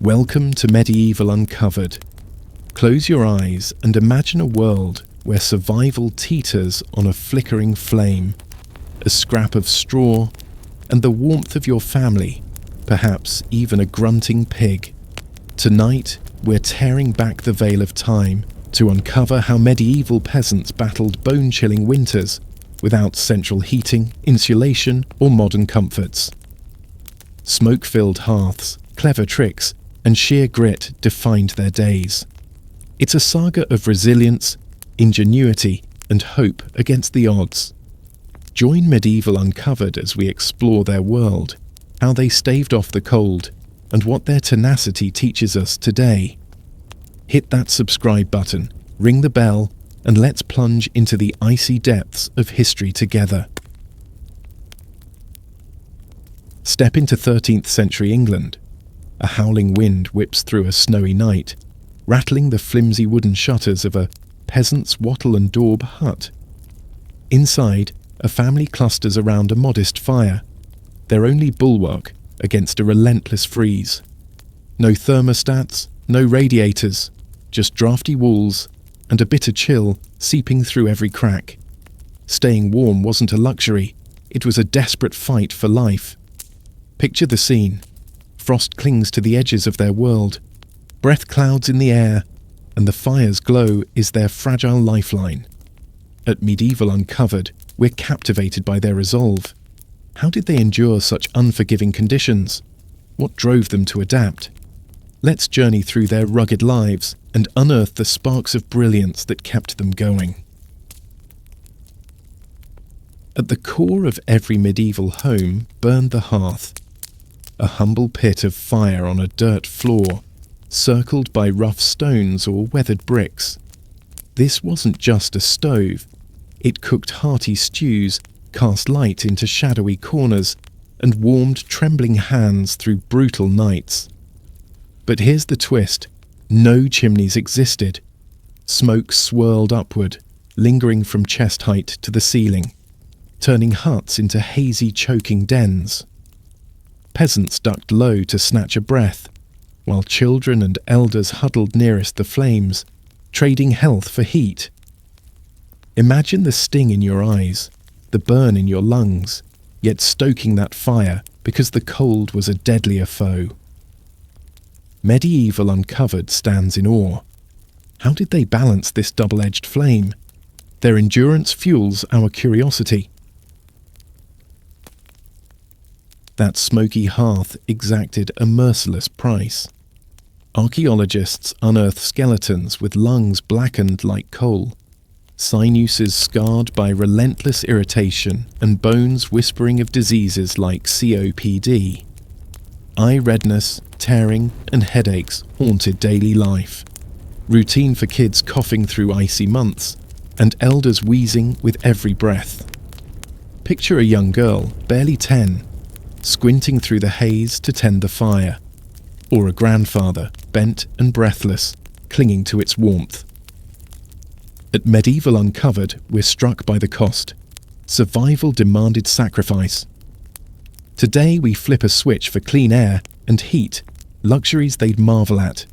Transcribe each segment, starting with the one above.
Welcome to Medieval Uncovered. Close your eyes and imagine a world where survival teeters on a flickering flame, a scrap of straw, and the warmth of your family, perhaps even a grunting pig. Tonight, we're tearing back the veil of time to uncover how medieval peasants battled bone-chilling winters without central heating, insulation, or modern comforts. Smoke-filled hearths, clever tricks, and sheer grit defined their days. It's a saga of resilience, ingenuity, and hope against the odds. Join Medieval Uncovered as we explore their world, how they staved off the cold, and what their tenacity teaches us today. Hit that subscribe button, ring the bell, and let's plunge into the icy depths of history together. Step into 13th century England. A howling wind whips through a snowy night, rattling the flimsy wooden shutters of a peasant's wattle and daub hut. Inside, a family clusters around a modest fire, their only bulwark against a relentless freeze. No thermostats, no radiators, just drafty walls and a bitter chill seeping through every crack. Staying warm wasn't a luxury, it was a desperate fight for life. Picture the scene. Frost clings to the edges of their world, breath clouds in the air, and the fire's glow is their fragile lifeline. At Medieval Uncovered, we're captivated by their resolve. How did they endure such unforgiving conditions? What drove them to adapt? Let's journey through their rugged lives and unearth the sparks of brilliance that kept them going. At the core of every medieval home burned the hearth, a humble pit of fire on a dirt floor, circled by rough stones or weathered bricks. This wasn't just a stove. It cooked hearty stews, cast light into shadowy corners, and warmed trembling hands through brutal nights. But here's the twist. No chimneys existed. Smoke swirled upward, lingering from chest height to the ceiling, turning huts into hazy, choking dens. Peasants ducked low to snatch a breath, while children and elders huddled nearest the flames, trading health for heat. Imagine the sting in your eyes, the burn in your lungs, yet stoking that fire because the cold was a deadlier foe. Medieval Uncovered stands in awe. How did they balance this double-edged flame? Their endurance fuels our curiosity. That smoky hearth exacted a merciless price. Archaeologists unearth skeletons with lungs blackened like coal, sinuses scarred by relentless irritation, and bones whispering of diseases like COPD. Eye redness, tearing, and headaches haunted daily life. Routine for kids coughing through icy months, and elders wheezing with every breath. Picture a young girl, barely 10, squinting through the haze to tend the fire, or a grandfather, bent and breathless, clinging to its warmth. At Medieval Uncovered, we're struck by the cost. Survival demanded sacrifice. Today we flip a switch for clean air and heat, luxuries they'd marvel at.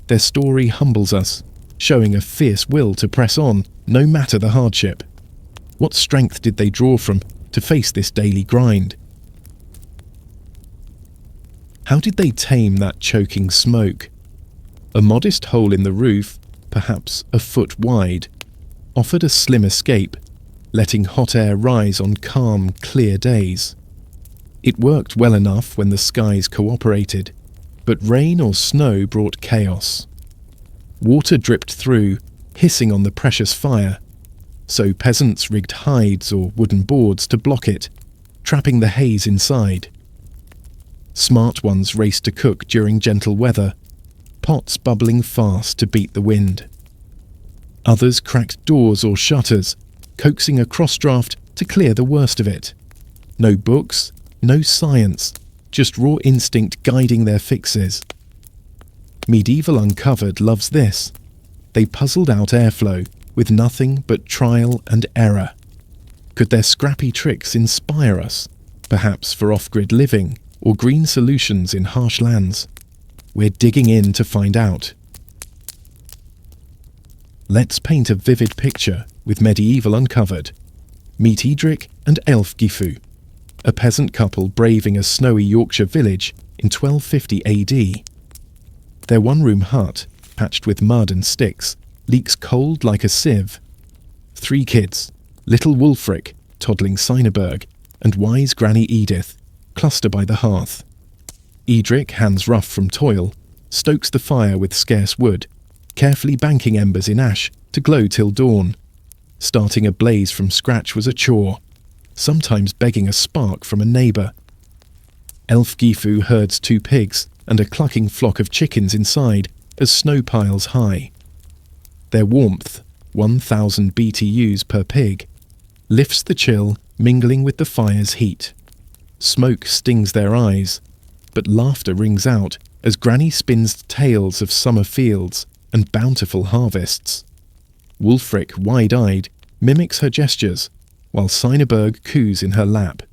Their story humbles us, showing a fierce will to press on, no matter the hardship. What strength did they draw from to face this daily grind? How did they tame that choking smoke? A modest hole in the roof, perhaps a foot wide, offered a slim escape, letting hot air rise on calm, clear days. It worked well enough when the skies cooperated, but rain or snow brought chaos. Water dripped through, hissing on the precious fire, so peasants rigged hides or wooden boards to block it, trapping the haze inside. Smart ones raced to cook during gentle weather, pots bubbling fast to beat the wind. Others cracked doors or shutters, coaxing a cross-draft to clear the worst of it. No books, no science, just raw instinct guiding their fixes. Medieval Uncovered loves this. They puzzled out airflow with nothing but trial and error. Could their scrappy tricks inspire us, perhaps for off-grid living or green solutions in harsh lands? We're digging in to find out. Let's paint a vivid picture with Medieval Uncovered. Meet Edric and Elfgifu, a peasant couple braving a snowy Yorkshire village in 1250 AD. Their one-room hut, patched with mud and sticks, leaks cold like a sieve. 3 kids, little Wulfric, toddling Sineberg, and wise Granny Edith, cluster by the hearth. Edric, hands rough from toil, stokes the fire with scarce wood, carefully banking embers in ash to glow till dawn. Starting a blaze from scratch was a chore, sometimes begging a spark from a neighbour. Elfgifu herds 2 pigs and a clucking flock of chickens inside as snow piles high. Their warmth, 1,000 BTUs per pig, lifts the chill, mingling with the fire's heat. Smoke stings their eyes, but laughter rings out as Granny spins tales of summer fields and bountiful harvests. Wulfric, wide-eyed, mimics her gestures, while Sineberg coos in her lap.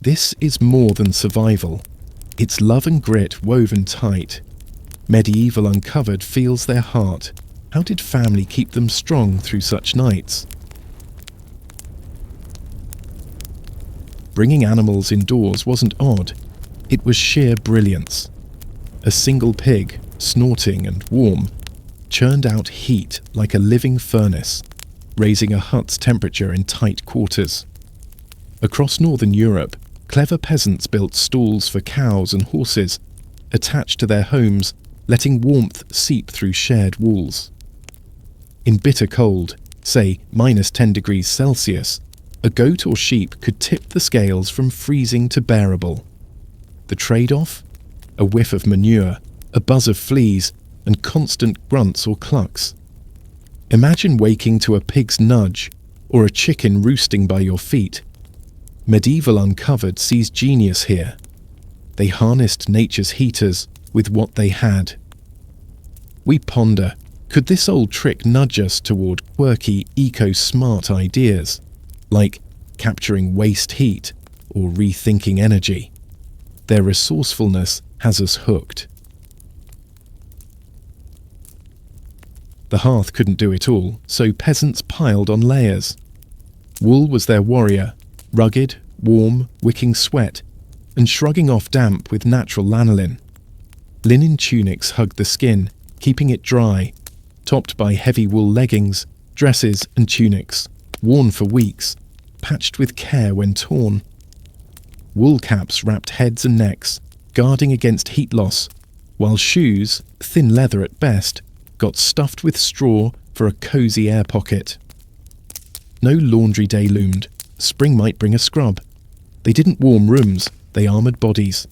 This is more than survival. It's love and grit woven tight. Medieval Uncovered feels their heart. How did family keep them strong through such nights? Bringing animals indoors wasn't odd. It was sheer brilliance. A single pig, snorting and warm, churned out heat like a living furnace, raising a hut's temperature in tight quarters. Across northern Europe, clever peasants built stalls for cows and horses, attached to their homes, letting warmth seep through shared walls. In bitter cold, say -10 degrees Celsius, a goat or sheep could tip the scales from freezing to bearable. The trade-off? A whiff of manure, a buzz of fleas, and constant grunts or clucks. Imagine waking to a pig's nudge or a chicken roosting by your feet. Medieval Uncovered sees genius here. They harnessed nature's heaters with what they had. We ponder, could this old trick nudge us toward quirky, eco-smart ideas, like capturing waste heat or rethinking energy? Their resourcefulness has us hooked. The hearth couldn't do it all, so peasants piled on layers. Wool was their warrior, rugged, warm, wicking sweat, and shrugging off damp with natural lanolin. Linen tunics hugged the skin, keeping it dry, topped by heavy wool leggings, dresses and tunics, worn for weeks, patched with care when torn. Wool caps wrapped heads and necks, guarding against heat loss, while shoes, thin leather at best, got stuffed with straw for a cosy air pocket. No laundry day loomed. Spring might bring a scrub. They didn't warm rooms, they armoured bodies.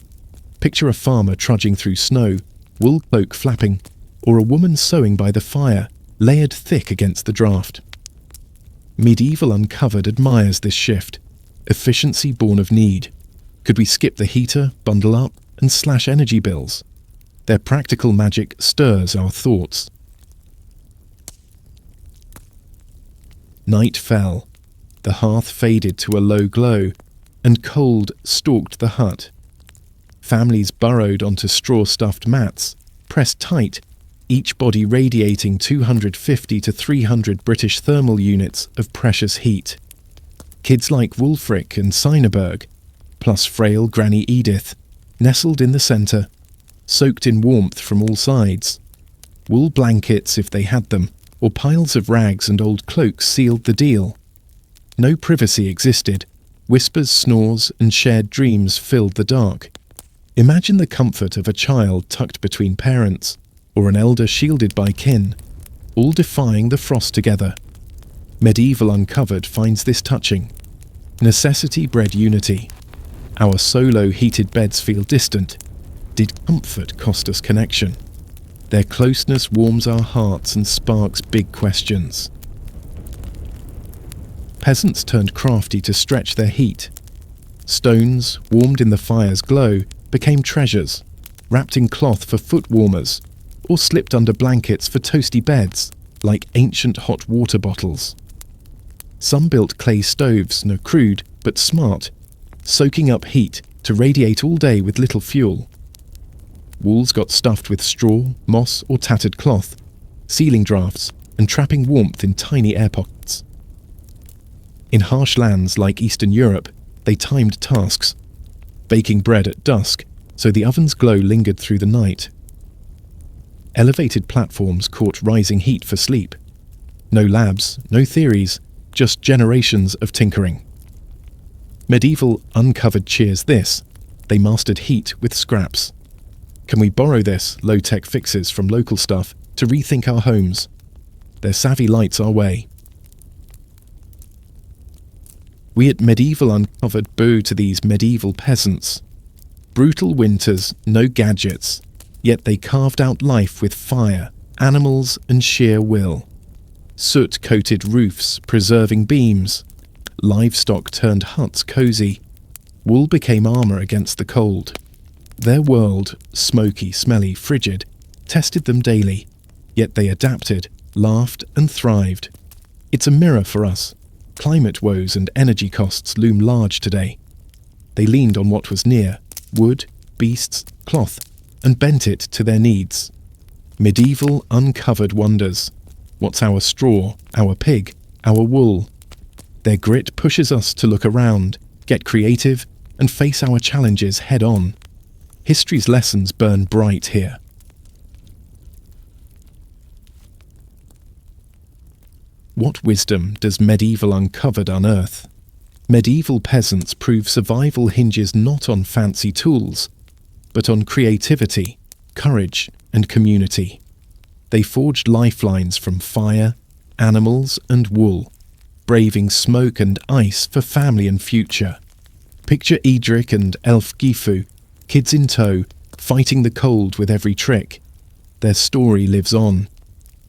Picture a farmer trudging through snow, wool cloak flapping, or a woman sewing by the fire, layered thick against the draft. Medieval Uncovered admires this shift, efficiency born of need. Could we skip the heater, bundle up, and slash energy bills? Their practical magic stirs our thoughts. Night fell. The hearth faded to a low glow, and cold stalked the hut. Families burrowed onto straw-stuffed mats, pressed tight, each body radiating 250 to 300 British thermal units of precious heat. Kids like Wulfric and Sineberg, plus frail Granny Edith, nestled in the centre, soaked in warmth from all sides. Wool blankets, if they had them, or piles of rags and old cloaks sealed the deal. No privacy existed. Whispers, snores, and shared dreams filled the dark. Imagine the comfort of a child tucked between parents, or an elder shielded by kin, all defying the frost together. Medieval Uncovered finds this touching. Necessity bred unity. Our solo heated beds feel distant. Did comfort cost us connection? Their closeness warms our hearts and sparks big questions. Peasants turned crafty to stretch their heat. Stones, warmed in the fire's glow, became treasures, wrapped in cloth for foot warmers, or slipped under blankets for toasty beds, like ancient hot water bottles. Some built clay stoves, no crude, but smart, soaking up heat to radiate all day with little fuel. Walls got stuffed with straw, moss, or tattered cloth, sealing drafts and trapping warmth in tiny air pockets. In harsh lands like Eastern Europe, they timed tasks, baking bread at dusk so the oven's glow lingered through the night. Elevated platforms caught rising heat for sleep. No labs, no theories, just generations of tinkering. Medieval uncovered cheers this. They mastered heat with scraps. Can we borrow this low-tech fixes from local stuff to rethink our homes? Their savvy lights our way. We at Medieval Uncovered bow to these medieval peasants. Brutal winters, no gadgets, yet they carved out life with fire, animals and sheer will. Soot-coated roofs preserving beams. Livestock turned huts cozy. Wool became armour against the cold. Their world, smoky, smelly, frigid, tested them daily, yet they adapted, laughed and thrived. It's a mirror for us. Climate woes and energy costs loom large today. They leaned on what was near, wood, beasts, cloth, and bent it to their needs. Medieval uncovered wonders. What's our straw, our pig, our wool? Their grit pushes us to look around, get creative, and face our challenges head on. History's lessons burn bright here. What wisdom does Medieval Uncovered unearth? Medieval peasants prove survival hinges not on fancy tools, but on creativity, courage, and community. They forged lifelines from fire, animals, and wool, braving smoke and ice for family and future. Picture Edric and elf Gifu, kids in tow, fighting the cold with every trick. Their story lives on.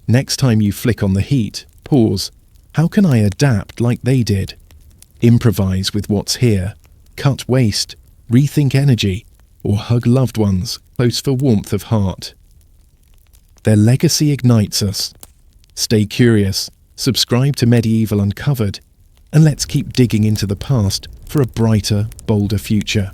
Next time you flick on the heat, pause. How can I adapt like they did? Improvise with what's here. Cut waste, rethink energy, or hug loved ones close for warmth of heart. Their legacy ignites us. Stay curious, subscribe to Medieval Uncovered, and let's keep digging into the past for a brighter, bolder future.